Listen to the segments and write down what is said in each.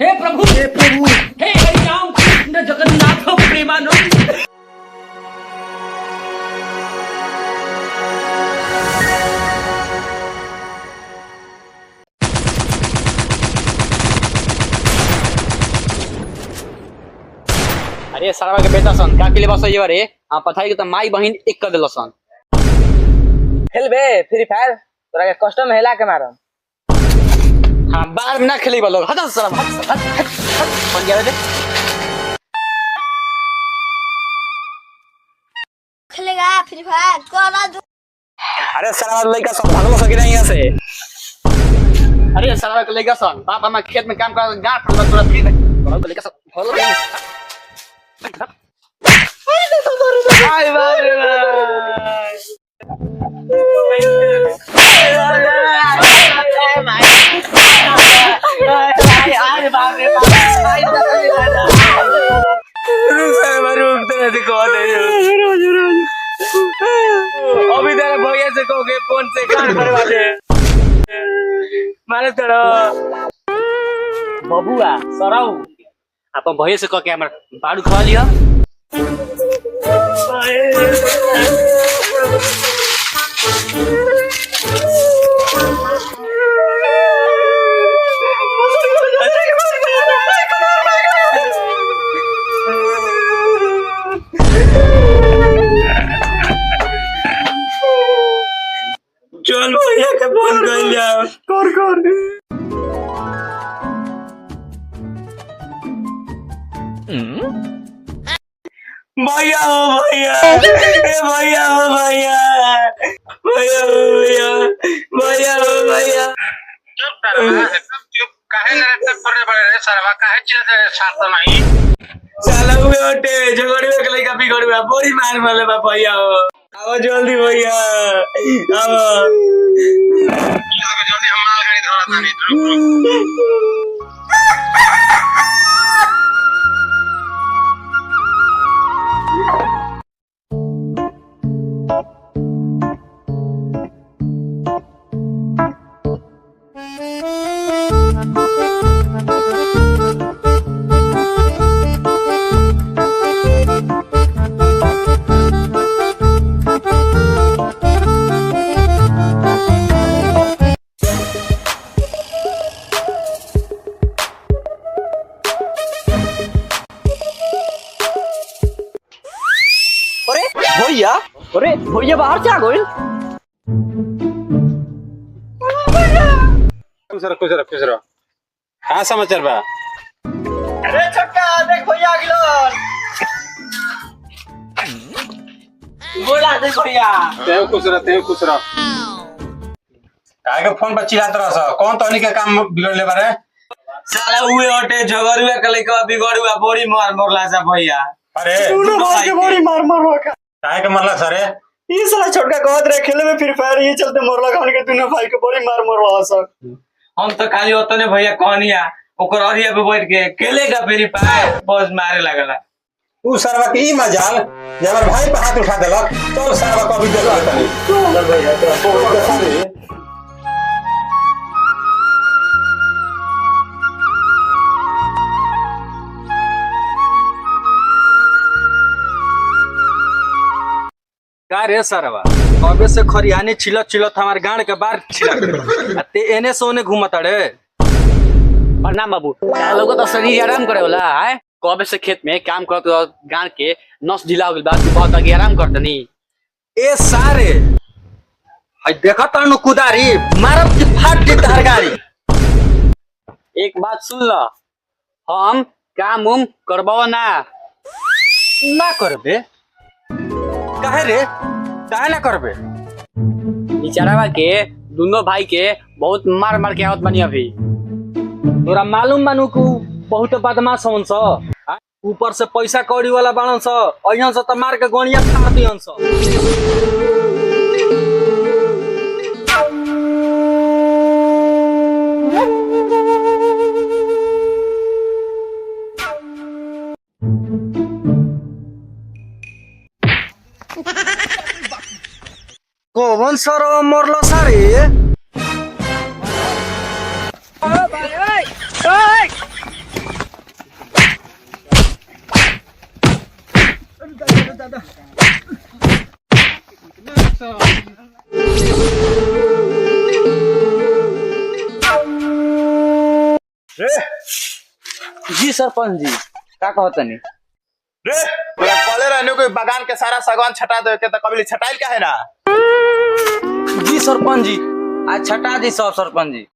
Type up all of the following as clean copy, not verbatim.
हे प्रभु हे हरि राम कृष्ण जगन्नाथ प्रेमानंद। अरे सरवा के बेटा सन का के लिए बस ये रे हां पथाई के त माई बहिन एक कर देलो सन। खेल बे फ्री फायर तोरा के कस्टम हेला के मारम। हां बार में ना खेली बा लोग हट सरवा हट कौन गया रे खेलेगा फ्री फायर कोला दो। अरे सरवा लइका सब भागलो सके नहीं यहां से। अरे सरवा के लइका सन बाप हम खेत में काम कर गांठ फड़ तोरा फ्री तोरा के लइका सब भागलो नहीं। हाय बारे अभी तेरे भैया से कहोगे फोन से कान करवा दे मारे तेरा बबुआ सराऊ अपन भैया से कह के हमर बाड़ू खा लिया। चल भैया के फोन कर लिया कर भैया हो भैया भैया हो भैया भैया हो भैया भैया हो भैया चुप काहे ना करे बड़े रे सरवा काहे चिल्लाते शांत नहीं साला हुए ओटे झगड़वे के लइका बिगड़वा बड़ी मार मारले बा भैया हो आओ जल्दी भैया आओ जल्दी हम माल गाड़ी धरा तानी भैया अरे भैया बाहर से आ गइल। खुश रहो हाँ समाचार बा अरे छोटका देख भैया आ गेलन। बोला देख भैया तेव खुश रह काहे के फोन पर चिल्लात रहस कौन तोनी के काम बिगड़ले बारे साला हुए ओटे झगड़ुआ के लइका बिगड़ुआ बड़ी मार मोरला सा भैया। अरे दोनों भाई के बड़ी मार मोरला काहे के मरला सरे ये साला छोटका कहत रहे खेले में फ्री फायर ये चलते मोरला खान के दोनों भाई के बड़ी मार मोरला सर। हम तो खाली ओतने भैया कहनिया ओकर अरिया पे बैठ के खेलेगा फ्री फायर बस मारे लागला। तू सरवा के ई मजाल जे हमर भाई पे हाथ उठा देलक तो सरवा को भी देलक तनी चल भैया तो का रे सरवा कबे से खरियानी छिलत हमार गांड के बार छिलत ते एने से ओने घूमत रे। प्रणाम बाबू क्या लोग तो शरीर आराम करे होला है कबे से खेत में काम करत गांड के नस ढीला हो गेल बा तू बहुत आगे आराम करतनी। ए सारे हई देखत न कुदारी मारब के फाट दे तार गाड़ी। एक बात सुन ल हम काम करबो ना करबे काहे रे काहे ना करबे बिचारावा के दोनों भाई के बहुत मार मार के आवत बनी अभी। तोरा मालूम बानू को बहुत बदमाश होन स ऊपर से पैसा कौड़ी वाला बाणन स अइहन स त मार के गोनिया फाड़ दियन स। कौन सर मरलो सारे रे जी सरपंच जी का कहतनी रे तोरा कॉले रहने कोई बागान के सारा सागवान छटा दे के त कबली छटाइल का है ना। जी सरपंच जी आज छटा दी सब सरपंच जी।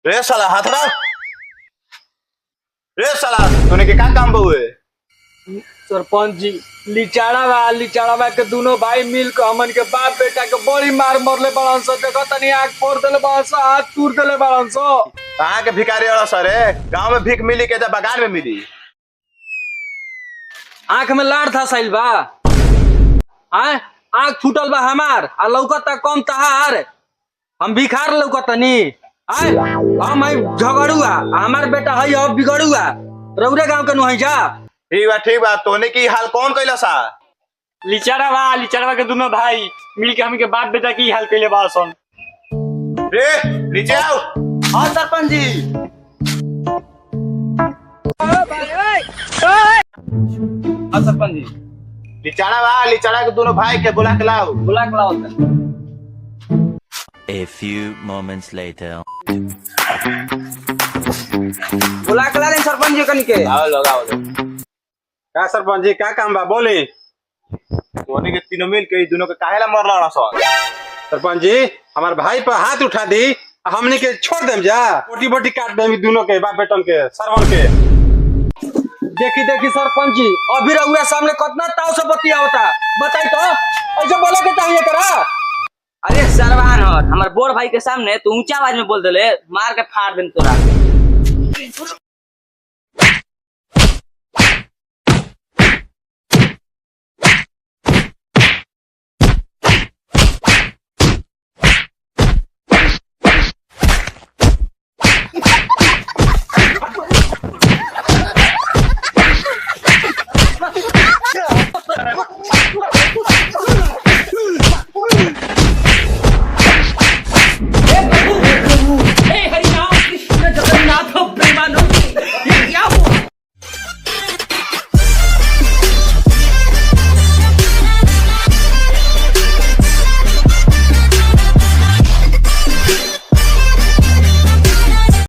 रे साला हाथ रख। रे साला तूने के का काम बहुए। सरपंच जी लिचाड़ा बा के दोनों भाई मिल के हमन के बाप बेटा के बड़ी मार मरले बड़न स। देखो तनी आग फोड़ देले बड़न स, हाथ तोड़ देले बड़न स। कहाँ के भिखारी वाला सरे गांव में भीख मिली के जब बागान में मिली। आंख में लाड़ था साइल बा आंख फूटल बा हमार आ लौकता कम तहार। हम भिखार लौकतनी हम झगड़ुआ हमार बेटा है अब बिगड़ुआ रौरे गांव के नुहै जा। ठीक बा तोने की हाल कौन कैला सा। लिचाड़ा के दोनों भाई मिल के हमके बाप बेटा की हाल कैले बा सन। रे नीचे आओ। हाँ सरपंच जी। हाँ सरपंच जी लिचाड़ा के दोनों भाई के बुला के लाओ। बुला के लाओ। A few moments later. बुला के ला सरपंच जी कनी के। आओ लगाओ। का सरपंच जी का काम बा बोली। तोने के तीनों मिल के दोनों के काहेला मरला ना सन। सरपंच जी हमार भाई पर हाथ उठा दी हमने के छोड़ देम जा बोटी बोटी काट देम दोनों के बाप बेटन के सरवन के। देखी सरपंच जी अभी रउआ सामने कितना ताव से बतिया होता बताई तो ऐसे बोले के चाहिए करा। अरे सरवान हमारे बोर भाई के सामने तू ऊंचा आवाज में बोल देले मार के फाड़ देन तोरा।